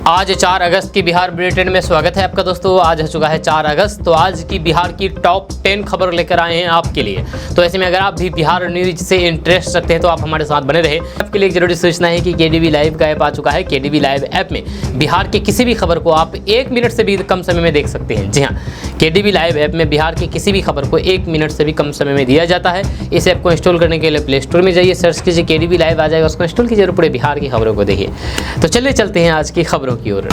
आज 4 अगस्त की बिहार बुलेटिन में स्वागत है आपका दोस्तों। आज हो चुका है 4 अगस्त, तो आज की बिहार की टॉप 10 खबर लेकर आए हैं आपके लिए। तो ऐसे में अगर आप भी बिहार न्यूज से इंटरेस्ट रखते हैं तो आप हमारे साथ बने रहे। आपके लिए एक जरूरी सूचना है कि केडीवी लाइव का ऐप आ चुका है। केडीवी लाइव ऐप में बिहार की किसी भी खबर को आप 1 मिनट से भी कम समय में देख सकते हैं। जी हाँ, केडीवी लाइव ऐप में बिहार की किसी भी खबर को 1 मिनट से भी कम समय में दिया जाता है। इस ऐप को इंस्टॉल करने के लिए प्ले स्टोर में जाइए, सर्च कीजिए केडीवी लाइव आ जाएगा, उसको इंस्टॉल कीजिए और पूरे बिहार की खबरों को देखिए। तो चलिए चलते हैं आज की खबरों की ओर।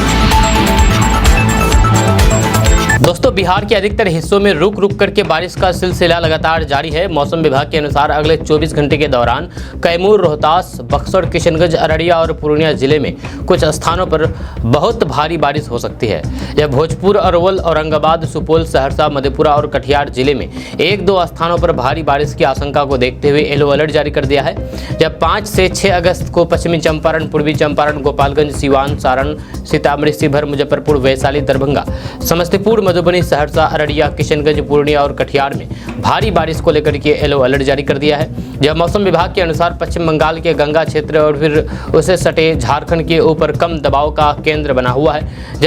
दोस्तों, बिहार के अधिकतर हिस्सों में रुक रुक करके बारिश का सिलसिला लगातार जारी है। मौसम विभाग के अनुसार अगले 24 घंटे के दौरान कैमूर, रोहतास, बक्सर, किशनगंज, अररिया और पूर्णिया जिले में कुछ स्थानों पर बहुत भारी बारिश हो सकती है। जब भोजपुर, अरवल, औरंगाबाद, सुपौल, सहरसा, मधेपुरा और कटिहार जिले में 1-2 स्थानों पर भारी बारिश की आशंका को देखते हुए येलो अलर्ट जारी कर दिया है। जब 5 से 6 अगस्त को पश्चिमी चंपारण, पूर्वी चंपारण, गोपालगंज, सिवान, सारण, सीतामढ़ी, शिवहर, मुजफ्फरपुर, वैशाली, दरभंगा, समस्तीपुर, मधुबनी, सहरसा, अररिया, किशनगंज, पूर्णिया और कटिहार में भारी बारिश को लेकर के येलो अलर्ट जारी कर दिया है। जब मौसम विभाग के अनुसार पश्चिम बंगाल के गंगा क्षेत्र और फिर उसे सटे झारखंड के ऊपर कम दबाव का केंद्र बना हुआ है,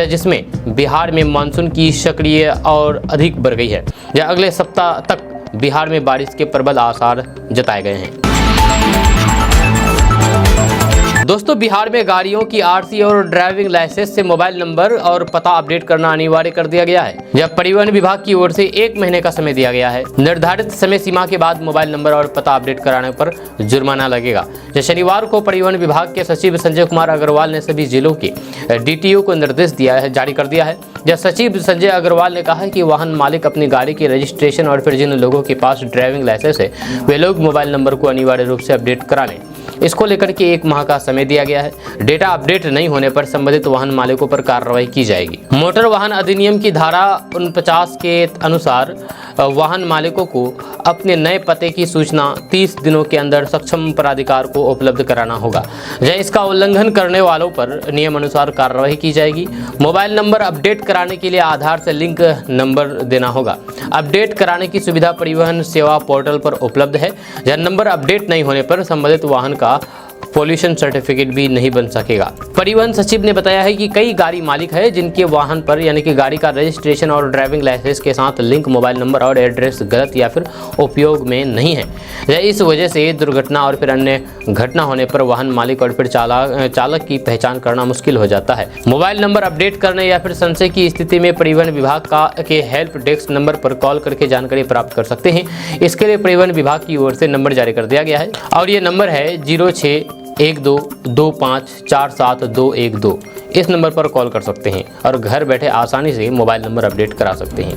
जिसमें बिहार में मानसून की सक्रिय और अधिक बढ़ गई है। अगले सप्ताह तक बिहार में बारिश के प्रबल आसार जताए गए हैं। दोस्तों, बिहार में गाड़ियों की आरसी और ड्राइविंग लाइसेंस से मोबाइल नंबर और पता अपडेट करना अनिवार्य कर दिया गया है। जब परिवहन विभाग की ओर से 1 महीने का समय दिया गया है। निर्धारित समय सीमा के बाद मोबाइल नंबर और पता अपडेट कराने पर जुर्माना लगेगा। शनिवार को परिवहन विभाग के सचिव संजय कुमार अग्रवाल ने सभी जिलों के डीटीओ को निर्देश जारी कर दिया है। जब सचिव संजय अग्रवाल ने कहा कि वाहन मालिक अपनी गाड़ी के रजिस्ट्रेशन और फिर जिन लोगों के पास ड्राइविंग लाइसेंस है वे लोग मोबाइल नंबर को अनिवार्य रूप से अपडेट करा लें। इसको लेकर के 1 माह का समय दिया गया है। डेटा अपडेट नहीं होने पर संबंधित वाहन मालिकों पर कार्रवाई की जाएगी। मोटर वाहन अधिनियम की धारा 49 के अनुसार वाहन मालिकों को अपने नए पते की सूचना 30 दिनों के अंदर सक्षम प्राधिकार को उपलब्ध कराना होगा। इसका उल्लंघन करने वालों पर नियम अनुसार कार्रवाई की जाएगी। मोबाइल नंबर अपडेट कराने के लिए आधार से लिंक नंबर देना होगा। अपडेट कराने की सुविधा परिवहन सेवा पोर्टल पर उपलब्ध है। नंबर अपडेट नहीं होने पर संबंधित वाहन का पॉल्यूशन सर्टिफिकेट भी नहीं बन सकेगा। परिवहन सचिव ने बताया है कि कई गाड़ी मालिक है जिनके वाहन पर यानी कि गाड़ी का रजिस्ट्रेशन और ड्राइविंग लाइसेंस के साथ लिंक मोबाइल नंबर और एड्रेस गलत या फिर उपयोग में नहीं है। इस वजह से दुर्घटना और फिर अन्य घटना होने पर वाहन मालिक और फिर चालक की पहचान करना मुश्किल हो जाता है। मोबाइल नंबर अपडेट करने या फिर संशय की स्थिति में परिवहन विभाग के हेल्प डेस्क नंबर पर कॉल करके जानकारी प्राप्त कर सकते हैं। इसके लिए परिवहन विभाग की ओर से नंबर जारी कर दिया गया है और ये नंबर है 061225471212। इस नंबर पर कॉल कर सकते हैं और घर बैठे आसानी से मोबाइल नंबर अपडेट करा सकते हैं।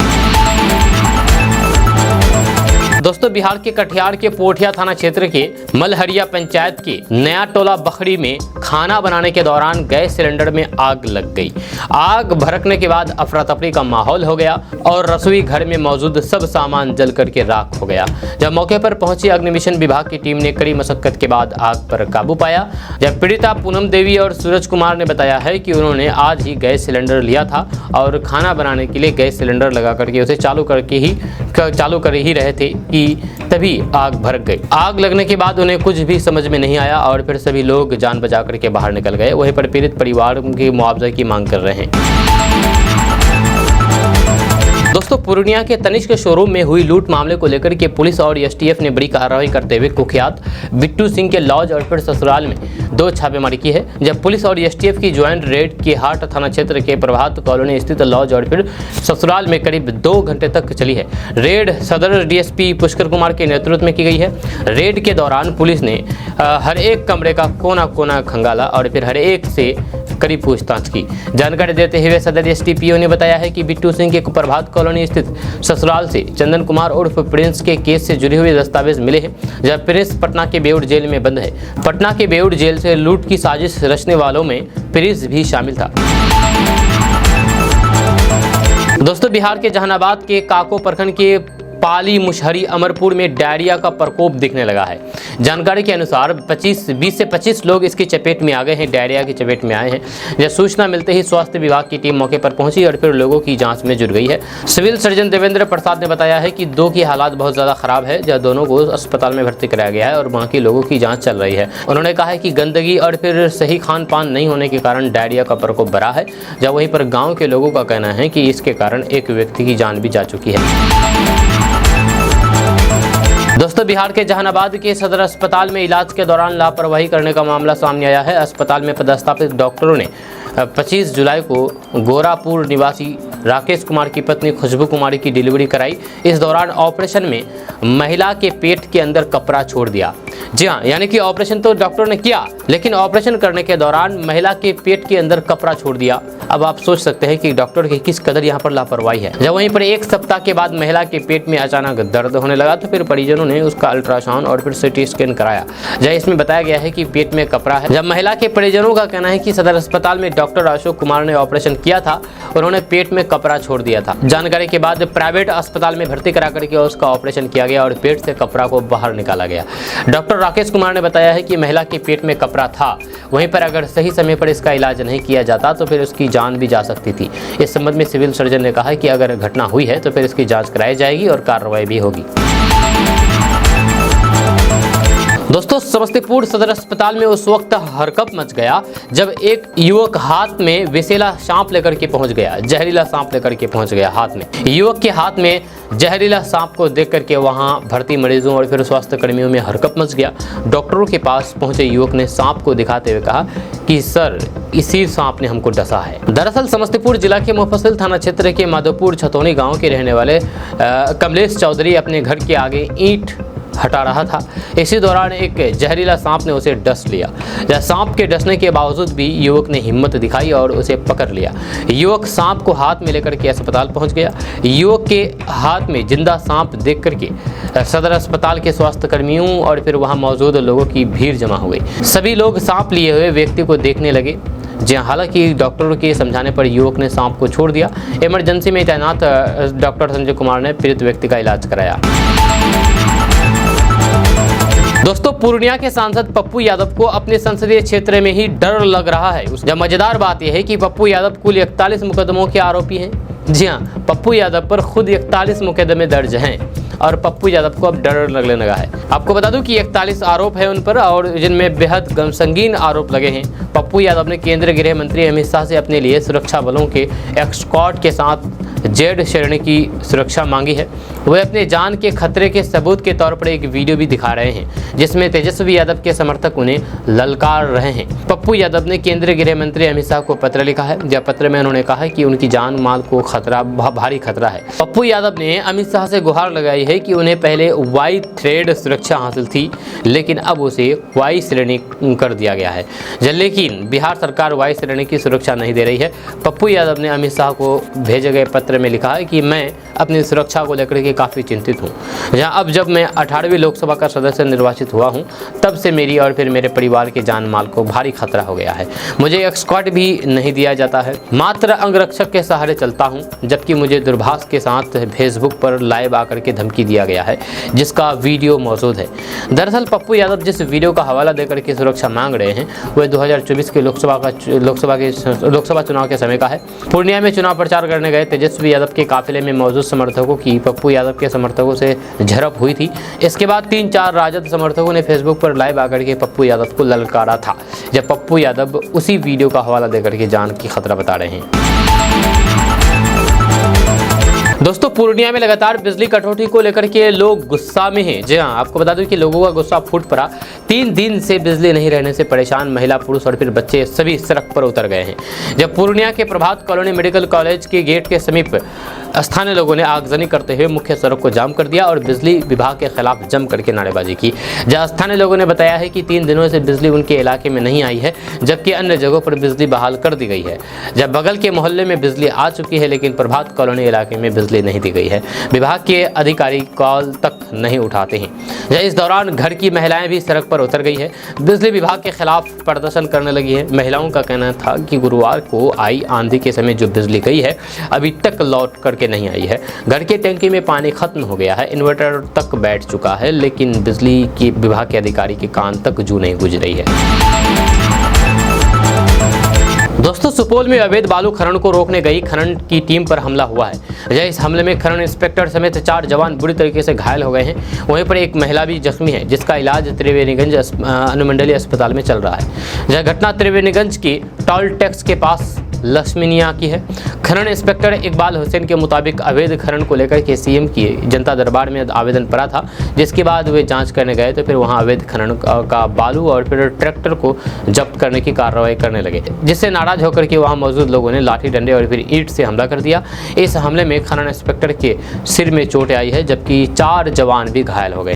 दोस्तों, बिहार के कटिहार के पोठिया थाना क्षेत्र के मलहरिया पंचायत के नया टोला बखरी में खाना बनाने के दौरान गैस सिलेंडर में आग लग गई। आग भड़कने के बाद अफरा तफरी का माहौल हो गया और रसोई घर में मौजूद सब सामान जल करके राख हो गया। जब मौके पर पहुंची अग्निशमन विभाग की टीम ने कड़ी मशक्कत के बाद आग पर काबू पाया। जब पीड़िता पूनम देवी और सूरज कुमार ने बताया है कि उन्होंने आज ही गैस सिलेंडर लिया था और खाना बनाने के लिए गैस सिलेंडर लगा करके उसे चालू कर ही रहे थे कि तभी आग भड़क गई। आग लगने के बाद उन्हें कुछ भी समझ में नहीं आया और फिर सभी लोग जान बचा करके बाहर निकल गए। वहीं पर पीड़ित परिवार के मुआवजे की मांग कर रहे हैं। दोस्तों, पूर्णिया के तनिष्क शोरूम में हुई लूट मामले को लेकर के पुलिस और एसटीएफ ने बड़ी कार्रवाई करते हुए कुख्यात बिट्टू सिंह के लॉज और फिर ससुराल में 2 छापेमारी की है। जब पुलिस और एसटीएफ की ज्वाइंट रेड की हाट थाना क्षेत्र के प्रभात कॉलोनी स्थित लॉज और फिर ससुराल में करीब 2 घंटे तक चली है। रेड सदर डीएसपी पुष्कर कुमार के नेतृत्व में की गई है। रेड के दौरान पुलिस ने हर एक कमरे का कोना कोना खंगाला और फिर हर एक से करीब पूछताछ की। जानकारी देते हुए सदर एसडीपीओ ने बताया है कि बिट्टू सिंह के प्रभात कॉलोनी स्थित ससुराल से चंदन कुमार उर्फ प्रिंस के केस से जुड़े हुए दस्तावेज मिले हैं। जब प्रिंस पटना के बेउर जेल में बंद है। पटना के बेउर जेल से लूट की साजिश रचने वालों में प्रिंस भी शामिल था। दोस्तों, बिहार के जहानाबाद के काको प्रखंड के पाली, मुशहरी, अमरपुर में डायरिया का प्रकोप दिखने लगा है। जानकारी के अनुसार 20 से 25 लोग इसकी चपेट में आ गए हैं, डायरिया की चपेट में आए हैं। यह सूचना मिलते ही स्वास्थ्य विभाग की टीम मौके पर पहुंची और फिर लोगों की जांच में जुट गई है। सिविल सर्जन देवेंद्र प्रसाद ने बताया है कि 2 की हालात बहुत ज़्यादा खराब है, जहाँ दोनों को अस्पताल में भर्ती कराया गया है और बाकी लोगों की जाँच चल रही है। उन्होंने कहा है कि गंदगी और फिर सही खान पान नहीं होने के कारण डायरिया का प्रकोप बढ़ा है, जहाँ वहीं पर गाँव के लोगों का कहना है कि इसके कारण एक व्यक्ति की जान भी जा चुकी है। दोस्तों, बिहार के जहानाबाद के सदर अस्पताल में इलाज के दौरान लापरवाही करने का मामला सामने आया है। अस्पताल में पदस्थापित डॉक्टरों ने 25 जुलाई को गोरापुर निवासी राकेश कुमार की पत्नी खुशबू कुमारी की डिलीवरी कराई। इस दौरान ऑपरेशन में महिला के पेट के अंदर कपड़ा छोड़ दिया। जी हाँ, यानी कि ऑपरेशन तो डॉक्टर ने किया, लेकिन ऑपरेशन करने के दौरान महिला के पेट के अंदर कपड़ा छोड़ दिया। अब आप सोच सकते हैं कि डॉक्टर की किस कदर यहाँ पर लापरवाही है। जब वहीं पर 1 सप्ताह के बाद महिला के पेट में अचानक दर्द होने लगा तो फिर परिजनों ने उसका अल्ट्रासाउंड और फिर सीटी स्कैन कराया, जहाँ इसमें बताया गया है कि पेट में कपड़ा है। जब महिला के परिजनों का कहना है कि सदर अस्पताल में डॉक्टर अशोक कुमार ने ऑपरेशन किया था, उन्होंने पेट में कपड़ा छोड़ दिया था। जानकारी के बाद प्राइवेट अस्पताल में भर्ती करा करके उसका ऑपरेशन किया गया और पेट से कपड़ा को बाहर निकाला गया। डॉक्टर राकेश कुमार ने बताया है कि महिला के पेट में कपड़ा था, वहीं पर अगर सही समय पर इसका इलाज नहीं किया जाता तो फिर उसकी जान भी जा सकती थी। इस संबंध में सिविल सर्जन ने कहा है कि अगर घटना हुई है तो फिर इसकी जांच कराई जाएगी और कार्रवाई भी होगी। दोस्तों, समस्तीपुर सदर अस्पताल में उस वक्त हरकत मच गया जब एक युवक हाथ में विषैला सांप लेकर के पहुंच गया, जहरीला सांप लेकर के पहुंच गया हाथ में। युवक के हाथ में जहरीला सांप को देख करके वहां भर्ती मरीजों और फिर स्वास्थ्य कर्मियों में हरकत मच गया। डॉक्टरों के पास पहुंचे युवक ने सांप को दिखाते हुए कहा कि सर, इसी सांप ने हमको डसा है। दरअसल समस्तीपुर जिला के मुफस्सिल थाना क्षेत्र के माधोपुर छतौनी गाँव के रहने वाले कमलेश चौधरी अपने घर के आगे ईंट हटा रहा था। इसी दौरान एक जहरीला सांप ने उसे डस लिया। सांप के डसने के बावजूद भी युवक ने हिम्मत दिखाई और उसे पकड़ लिया। युवक सांप को हाथ में लेकर के अस्पताल पहुंच गया। युवक के हाथ में जिंदा सांप देख करके सदर अस्पताल के स्वास्थ्य कर्मियों और फिर वहां मौजूद लोगों की भीड़ जमा हो गई। सभी लोग सांप लिए हुए व्यक्ति को देखने लगे। जी, हालांकि डॉक्टरों के समझाने पर युवक ने सांप को छोड़ दिया। इमरजेंसी में तैनात डॉक्टर संजय कुमार ने पीड़ित व्यक्ति का इलाज कराया। दोस्तों, पूर्णिया के सांसद पप्पू यादव को अपने संसदीय क्षेत्र में ही डर लग रहा है। जब मजेदार बात यह है कि पप्पू यादव कुल 41 मुकदमों के आरोपी हैं। जी हाँ, पप्पू यादव पर खुद 41 मुकदमे दर्ज हैं और पप्पू यादव को अब डर लगने लगा है। आपको बता दूं कि 41 आरोप है उन पर और जिनमें बेहद संगीन आरोप लगे हैं। पप्पू यादव ने केंद्रीय गृह मंत्री अमित शाह से अपने लिए सुरक्षा बलों के एस्कॉर्ट के साथ जेड श्रेणी की सुरक्षा मांगी है। वे अपने जान के खतरे के सबूत के तौर पर एक वीडियो भी दिखा रहे हैं जिसमें तेजस्वी यादव के समर्थक उन्हें ललकार रहे हैं। पप्पू यादव ने केंद्रीय गृह मंत्री अमित शाह को पत्र लिखा है। जब पत्र में उन्होंने कहा है कि उनकी जान माल को खतरा भारी खतरा है। पप्पू यादव ने अमित शाह से गुहार लगाई है कि उन्हें पहले वाई थ्रेड सुरक्षा हासिल थी, लेकिन अब उसे वाई श्रेणी कर दिया गया है। लेकिन बिहार सरकार वाई श्रेणी की सुरक्षा नहीं दे रही है। पप्पू यादव ने अमित शाह को भेजे गए पत्र में लिखा है कि मैं अपनी सुरक्षा को लेकर के काफ़ी चिंतित हूँ। जहाँ अब जब मैं 18वीं लोकसभा का सदस्य निर्वाचित हुआ हूँ, तब से मेरी और फिर मेरे परिवार के जान माल को भारी खतरा हो गया है। मुझे एस्कॉर्ट भी नहीं दिया जाता है, मात्र अंगरक्षक के सहारे चलता हूँ, जबकि मुझे दूरभाष के साथ फेसबुक पर लाइव आकर के धमकी दिया गया है, जिसका वीडियो मौजूद है। दरअसल पप्पू यादव जिस वीडियो का हवाला देकर के सुरक्षा मांग रहे हैं वह 2024 के लोकसभा चुनाव के समय का है। पूर्णिया में चुनाव प्रचार करने गए तेजस्वी यादव के काफिले में मौजूद समर्थकों की पप्पू यादव के समर्थकों से झड़प हुई थी। इसके बाद 3-4 राजद समर्थकों ने फेसबुक पर लाइव आकर के पप्पू यादव को ललकारा था, जब पप्पू यादव उसी वीडियो का हवाला देकर के जान की खतरा बता रहे हैं। दोस्तों, पूर्णिया में लगातार बिजली कटौती को लेकर के लोग गुस्सा में हैं। जी हाँ, आपको बता दूं कि लोगों का गुस्सा फूट पड़ा। 3 दिन से बिजली नहीं रहने से परेशान महिला, पुरुष और फिर बच्चे सभी सड़क पर उतर गए हैं। जब पूर्णिया के प्रभात कॉलोनी मेडिकल कॉलेज के गेट के समीप स्थानीय लोगों ने आगजनी करते हुए मुख्य सड़क को जाम कर दिया और बिजली विभाग के खिलाफ जम करके नारेबाजी की। जहां स्थानीय लोगों ने बताया है कि 3 दिनों से बिजली उनके इलाके में नहीं आई है, जबकि अन्य जगहों पर बिजली बहाल कर दी गई है। जब बगल के मोहल्ले में बिजली आ चुकी है, लेकिन प्रभात कॉलोनी इलाके में बिजली नहीं दी गई है। विभाग के अधिकारी कॉल तक नहीं उठाते हैं। इस दौरान घर की महिलाएं भी सड़क पर उतर गई है, बिजली विभाग के खिलाफ प्रदर्शन करने लगी है। महिलाओं का कहना था कि गुरुवार को आई आंधी के समय जो बिजली गई है, अभी तक लौट करके के नहीं आई है। घर की टंकी में पानी खत्म हो गया है, इन्वर्टर तक बैठ चुका है, लेकिन बिजली की विभाग के अधिकारी के कान तक जू नहीं गुज रही है। दोस्तों, सुपौल में अवैध बालू खनन को रोकने गई खनन की टीम पर हमला हुआ है। इस हमले में खनन इंस्पेक्टर समेत 4 जवान बुरी तरीके से घायल हो गए हैं। वहीं पर एक महिला भी जख्मी है, जिसका इलाज त्रिवेणीगंज अनुमंडलीय अस्पताल में चल रहा है। यह घटना त्रिवेणीगंज की टोल टैक्स के पास लक्ष्मीनिया की है। खनन इंस्पेक्टर इकबाल हुसैन के मुताबिक अवैध खनन को लेकर के सीएम की जनता दरबार में आवेदन पड़ा था, जिसके बाद वे जांच करने गए तो फिर वहां अवैध खनन का बालू और फिर ट्रैक्टर को जब्त करने की कार्रवाई करने लगे, जिससे नाराज होकर के वहां मौजूद लोगों ने लाठी डंडे और फिर ईंट से हमला कर दिया। इस हमले में खनन इंस्पेक्टर के सिर में चोटें आई है, जबकि 4 जवान भी घायल हो गए।